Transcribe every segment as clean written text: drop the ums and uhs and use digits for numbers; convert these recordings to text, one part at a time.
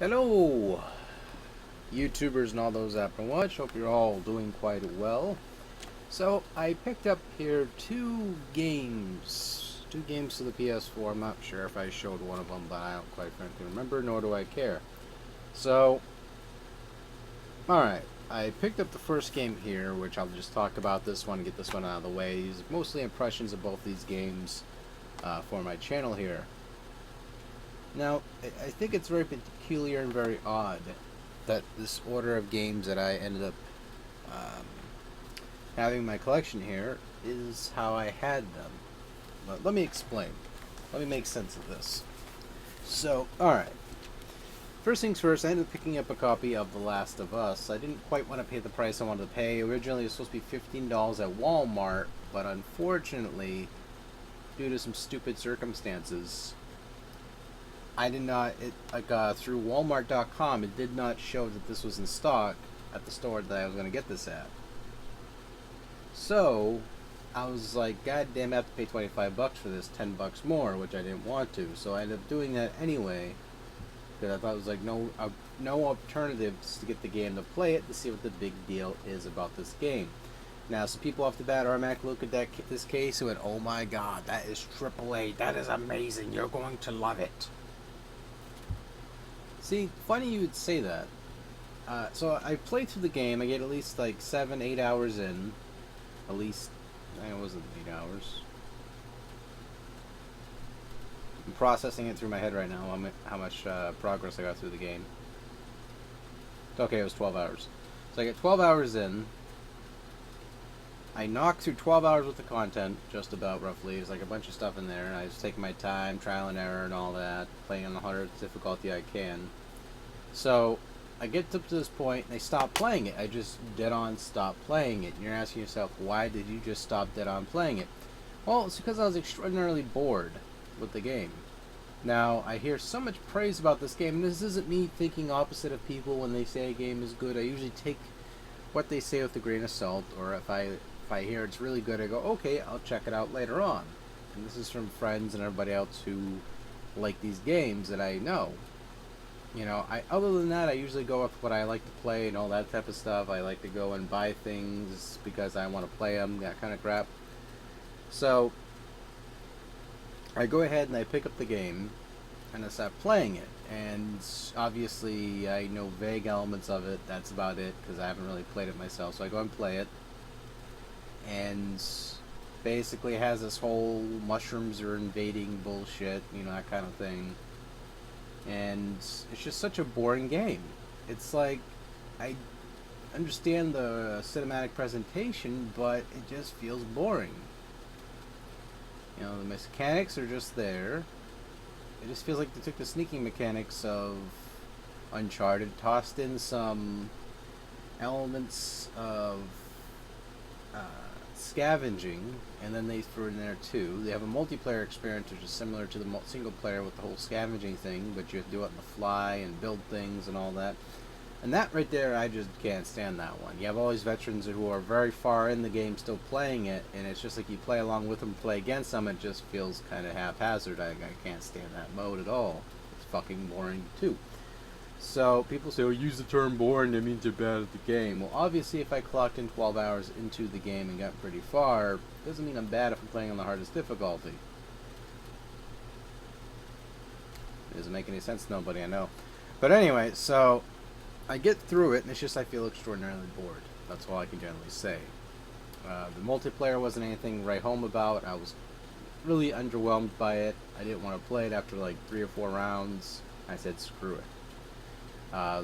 Hello, YouTubers and all those that can watch. Hope you're all doing quite well. So I picked up here two games to the PS4. I'm not sure if I showed one of them, but I don't quite frankly remember, nor do I care. So, alright, I picked up the first game here, which I'll just talk about this one and get this one out of the way. These mostly impressions of both these games for my channel here. Now, I think it's very peculiar and very odd that this order of games that I ended up having in my collection here is how I had them. But let me explain. Let me make sense of this. So, alright. First things first, I ended up picking up a copy of The Last of Us. I didn't quite want to pay the price I wanted to pay. Originally, it was supposed to be $15 at Walmart, but unfortunately, due to some stupid circumstances, I did not, through Walmart.com, it did not show that this was in stock at the store that I was going to get this at. So, I was like, God damn, I have to pay 25 bucks for this, 10 bucks more, which I didn't want to. So I ended up doing that anyway, because I thought it was like no alternatives to get the game to play it, to see what the big deal is about this game. Now, some people off the bat automatically look at this case and went, oh my god, that is AAA, that is amazing, you're going to love it. See, funny you would say that. So I played through the game. I get at least like 7-8 hours in. At least, it wasn't 8 hours. I'm processing it through my head right now. How much progress I got through the game. Okay, it was 12 hours. So I get 12 hours in. I knocked through 12 hours worth of content, just about roughly. There's like a bunch of stuff in there, and I was taking my time, trial and error and all that, playing on the hardest difficulty I can. So, I get up to this point, and I stop playing it. I just dead on stop playing it. And you're asking yourself, why did you just stop dead on playing it? Well, it's because I was extraordinarily bored with the game. Now, I hear so much praise about this game, and this isn't me thinking opposite of people when they say a game is good. I usually take what they say with a grain of salt, or if I hear it's really good, I go, okay, I'll check it out later on. And this is from friends and everybody else who like these games that I know. You know, other than that, I usually go with what I like to play and all that type of stuff. I like to go and buy things because I want to play them, that kind of crap. So, I go ahead and I pick up the game, and I start playing it. And obviously, I know vague elements of it. That's about it, because I haven't really played it myself. So I go and play it. And basically has this whole mushrooms are invading bullshit, you know, that kind of thing. And it's just such a boring game. It's like, I understand the cinematic presentation, but it just feels boring. You know, the mechanics are just there. It just feels like they took the sneaking mechanics of Uncharted, tossed in some elements of scavenging, and then they threw in there too. They have a multiplayer experience which is similar to the single player with the whole scavenging thing, but you have to do it on the fly and build things and all that. And that right there, I just can't stand that one. You have all these veterans who are very far in the game still playing it, and it's just like you play along with them, play against them, it just feels kind of haphazard. I can't stand that mode at all. It's fucking boring too. So, people say, oh, use the term boring, that means they're bad at the game. Well, obviously, if I clocked in 12 hours into the game and got pretty far, doesn't mean I'm bad if I'm playing on the hardest difficulty. It doesn't make any sense to nobody, I know. But anyway, so, I get through it, and it's just I feel extraordinarily bored. That's all I can generally say. The multiplayer wasn't anything to write home about. I was really underwhelmed by it. I didn't want to play it after like 3 or 4 rounds. I said, screw it.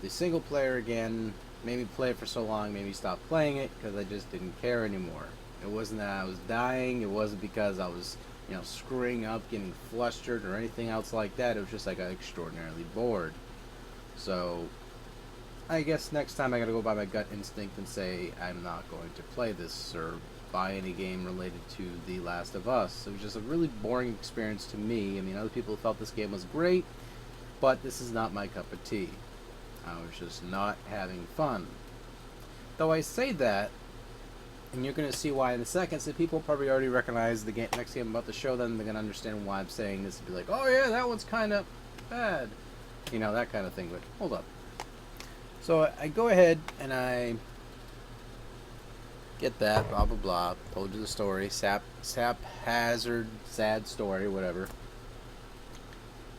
The single player, again, made me play it for so long, made me stop playing it, because I just didn't care anymore. It wasn't that I was dying, it wasn't because I was, you know, screwing up, getting flustered, or anything else like that. It was just I got extraordinarily bored. So, I guess next time I gotta go by my gut instinct and say, I'm not going to play this, or buy any game related to The Last of Us. It was just a really boring experience to me. I mean, other people felt this game was great, but this is not my cup of tea. I was just not having fun. Though I say that, and you're going to see why in a second, so people probably already recognize the next game I'm about to show them, they're going to understand why I'm saying this, and be like, oh yeah, that one's kind of bad. You know, that kind of thing. But hold up. So I go ahead and I get that, blah, blah, blah. Told you the story. Sap hazard, sad story, whatever.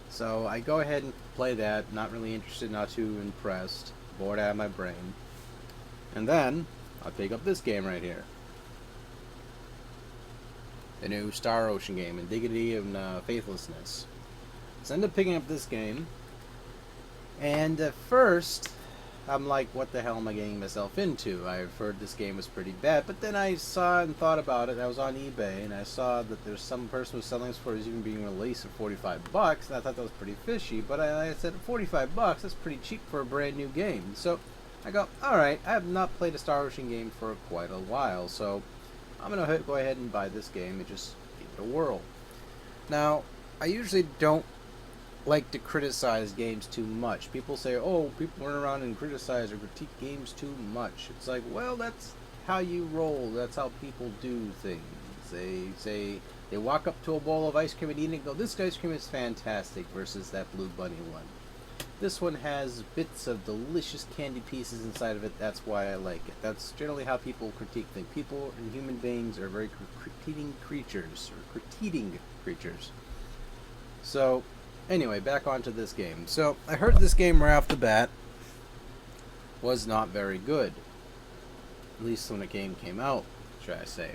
So I go ahead and play that. Not really interested, not too impressed. Bored out of my brain. And then I'll pick up this game right here. The new Star Ocean game, Indignity and Faithlessness. So I end up picking up this game. And at first, I'm like, what the hell am I getting myself into? I've heard this game was pretty bad, but then I saw and thought about it. I was on eBay, and I saw that there's some person who was selling this for it even being released at $45, and I thought that was pretty fishy, but I said, $45, that's pretty cheap for a brand new game. So I go, alright, I have not played a Star Ocean game for quite a while, so I'm going to go ahead and buy this game and just give it a whirl. Now, I usually don't like to criticize games too much. People say, oh, people run around and criticize or critique games too much. It's like, well, that's how you roll. That's how people do things. They walk up to a bowl of ice cream and eat it and go, this ice cream is fantastic, versus that Blue Bunny one. This one has bits of delicious candy pieces inside of it. That's why I like it. That's generally how people critique things. People and human beings are very critiquing creatures. So, anyway, back onto this game. So, I heard this game right off the bat was not very good. At least when the game came out, should I say.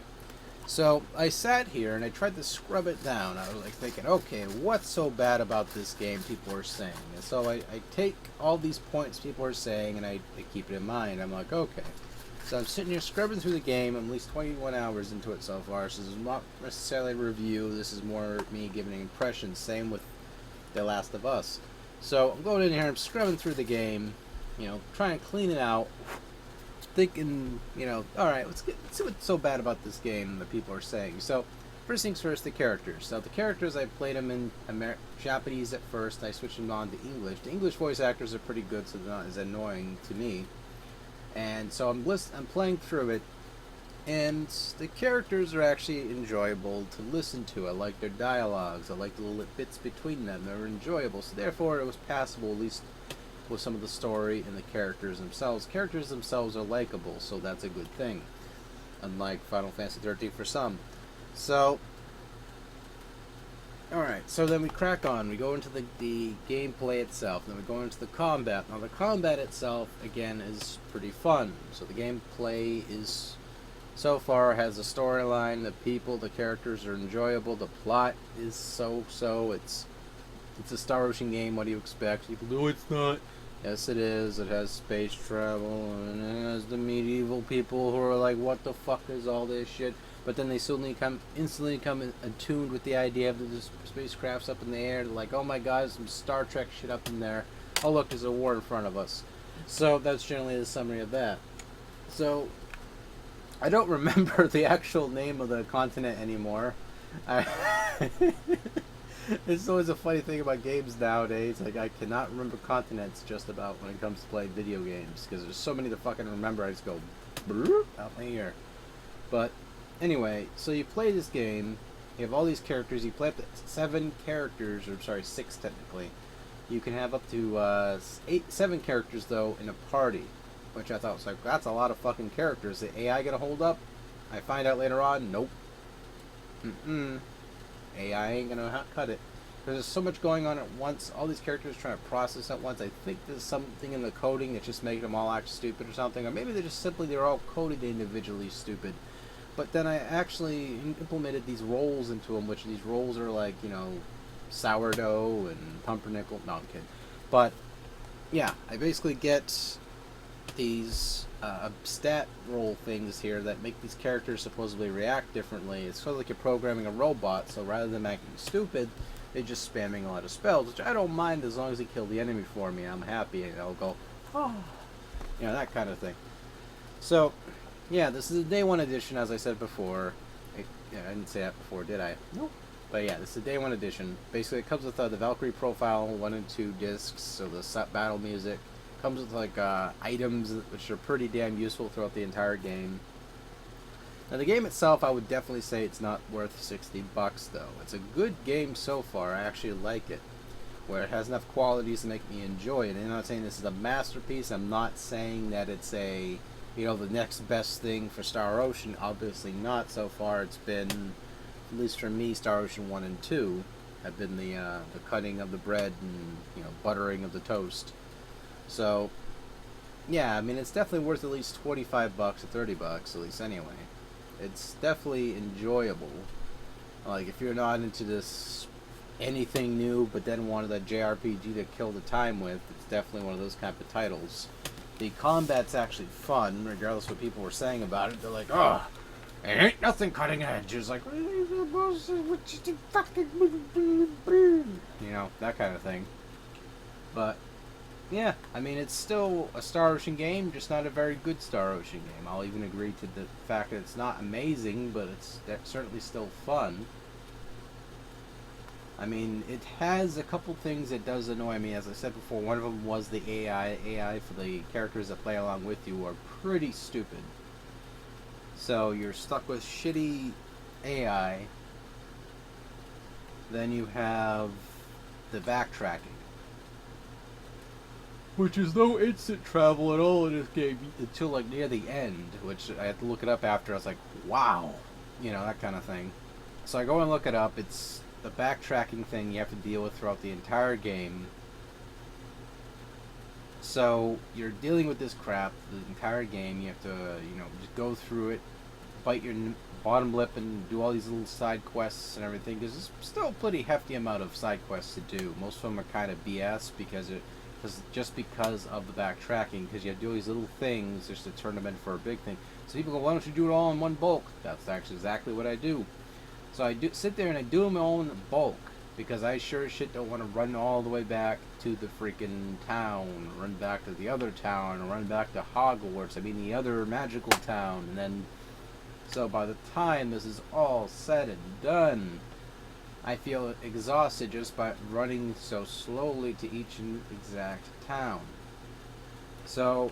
So, I sat here and I tried to scrub it down. I was like thinking, okay, what's so bad about this game people are saying? And so I take all these points people are saying and I keep it in mind. I'm like, okay. So I'm sitting here scrubbing through the game. I'm at least 21 hours into it so far. So this is not necessarily a review. This is more me giving an impression. Same with The Last of Us. So I'm going in here, I'm scrubbing through the game, you know, trying to clean it out, thinking, you know, alright, let's see what's so bad about this game that people are saying. So, first things first, the characters. So the characters, I played them in Japanese at first, I switched them on to English. The English voice actors are pretty good, so they're not as annoying to me. And so I'm playing through it, and the characters are actually enjoyable to listen to. I like their dialogues. I like the little bits between them. They're enjoyable. So therefore, it was passable, at least with some of the story and the characters themselves. Characters themselves are likable, so that's a good thing. Unlike Final Fantasy 13 for some. So, alright, so then we crack on. We go into the gameplay itself. Then we go into the combat. Now, the combat itself, again, is pretty fun. So the gameplay is... so far has a storyline, the people, the characters are enjoyable, the plot is so-so, it's a Star Ocean game, what do you expect? People do, it's not. Yes it is, it has space travel, and it has the medieval people who are like, what the fuck is all this shit? But then they instantly come attuned with the idea of the spacecrafts up in the air, they're like, oh my god, there's some Star Trek shit up in there. Oh look, there's a war in front of us. So that's generally the summary of that. So, I don't remember the actual name of the continent anymore. It's always a funny thing about games nowadays. Like, I cannot remember continents just about when it comes to playing video games. Because there's so many to fucking remember, I just go out my ear. But, anyway, so you play this game. You have all these characters. You play up to 7 characters, or sorry, 6 technically. You can have up to 7 characters, though, in a party. Which I thought was like, that's a lot of fucking characters. The AI gonna hold up? I find out later on, nope. AI ain't gonna cut it. There's so much going on at once. All these characters trying to process at once. I think there's something in the coding that just making them all act stupid or something. Or maybe they're all coded individually stupid. But then I actually implemented these roles into them, which these roles are like, you know, sourdough and pumpernickel. No, I'm kidding. But, yeah, I basically get these stat roll things here that make these characters supposedly react differently. It's sort of like you're programming a robot, so rather than acting stupid, they're just spamming a lot of spells, which I don't mind as long as they kill the enemy for me. I'm happy, and I'll go, oh, you know, that kind of thing. So, yeah, this is a day 1 edition, as I said before. I didn't say that before, did I? Nope. But yeah, this is a day 1 edition. Basically, it comes with the Valkyrie profile, 1 and 2 discs, so the battle music. Comes with like items which are pretty damn useful throughout the entire game. Now the game itself, I would definitely say it's not worth $60 though. It's a good game so far. I actually like it. where it has enough qualities to make me enjoy it. And I'm not saying this is a masterpiece. I'm not saying that it's a, you know, the next best thing for Star Ocean. Obviously not. So far, it's been, at least for me, Star Ocean 1 and 2 have been the cutting of the bread and, you know, buttering of the toast. So, yeah, I mean, it's definitely worth at least 25 bucks or 30 bucks, at least anyway. It's definitely enjoyable. Like, if you're not into this anything new, but then wanted a JRPG to kill the time with, it's definitely one of those kind of titles. The combat's actually fun, regardless of what people were saying about it. They're like, oh, it ain't nothing cutting edge. It's like, you know, that kind of thing. But, yeah, I mean, it's still a Star Ocean game, just not a very good Star Ocean game. I'll even agree to the fact that it's not amazing, but it's certainly still fun. I mean, it has a couple things that does annoy me. As I said before, one of them was the AI. AI for the characters that play along with you are pretty stupid. So you're stuck with shitty AI. Then you have the backtracking, which is no instant travel at all in this game until like near the end, which I had to look it up after. I was like, wow, you know, that kind of thing. So I go and look it up. It's the backtracking thing you have to deal with throughout the entire game. So you're dealing with this crap the entire game. You have to, you know, just go through it, bite your bottom lip, and do all these little side quests and everything. There's still a pretty hefty amount of side quests to do. Most of them are kind of BS because because of the backtracking, because you have to do these little things just to turn them in for a big thing. So people go, why don't you do it all in one bulk? That's actually exactly what I do. So I sit there and I do them all in bulk, because I sure as shit don't want to run all the way back to the freaking town, run back to the other town, or run back to Hogwarts, I mean the other magical town, and then, so by the time this is all said and done, I feel exhausted just by running so slowly to each exact town. So,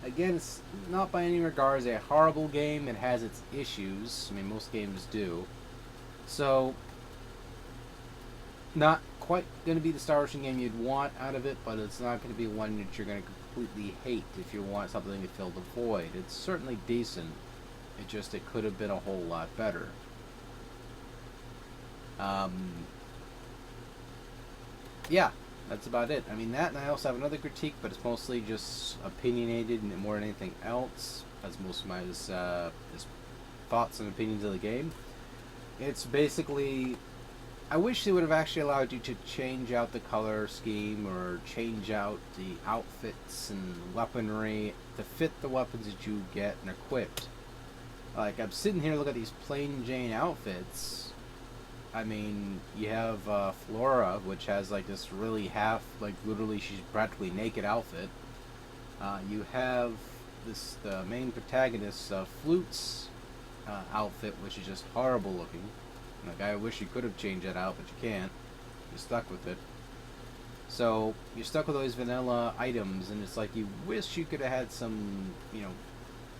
again, it's not by any regards a horrible game. It has its issues. I mean, most games do. So, not quite going to be the Star Ocean game you'd want out of it, but it's not going to be one that you're going to completely hate if you want something to fill the void. It's certainly decent. It could have been a whole lot better. Yeah, that's about it. I mean, that, and I also have another critique, but it's mostly just opinionated and more than anything else, as most of my is thoughts and opinions of the game. It's basically, I wish they would have actually allowed you to change out the color scheme or change out the outfits and weaponry to fit the weapons that you get and equipped. Like, I'm sitting here looking at these plain Jane outfits. I mean, you have Flora, which has like this really literally she's practically naked outfit. You have the main protagonist's Flute's outfit, which is just horrible looking. Like, I wish you could have changed that out, but you can't. You're stuck with it. So, you're stuck with those vanilla items, and it's like you wish you could have had some, you know,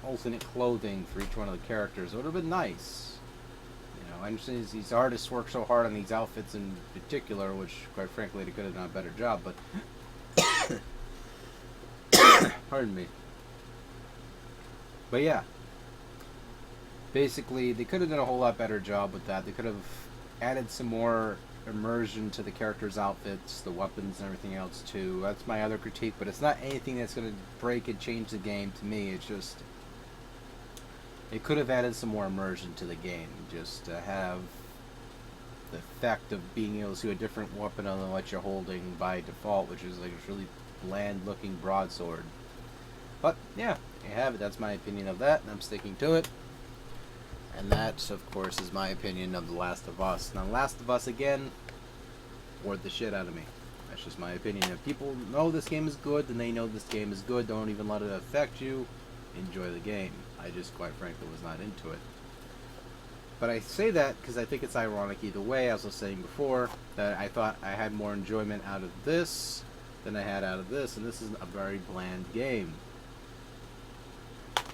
alternate clothing for each one of the characters. It would have been nice. I understand these artists work so hard on these outfits in particular, which, quite frankly, they could have done a better job, but... Pardon me. But yeah. Basically, they could have done a whole lot better job with that. They could have added some more immersion to the characters' outfits, the weapons, and everything else, too. That's my other critique, but it's not anything that's going to break and change the game to me. It's just... It could have added some more immersion to the game, just to have the effect of being able to see a different weapon other than what you're holding by default, which is like a really bland-looking broadsword. But, yeah, you have it. That's my opinion of that, and I'm sticking to it. And that, of course, is my opinion of The Last of Us. Now, The Last of Us, again, bored the shit out of me. That's just my opinion. If people know this game is good, then they know this game is good. Don't even let it affect you. Enjoy the game. I just, quite frankly, was not into it. But I say that because I think it's ironic either way. As I was saying before, that I thought I had more enjoyment out of this than I had out of this, and this is a very bland game.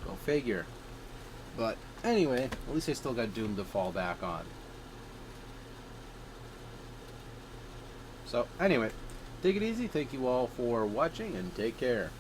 Go figure. But anyway, at least I still got Doom to fall back on. So, anyway, take it easy. Thank you all for watching, and take care.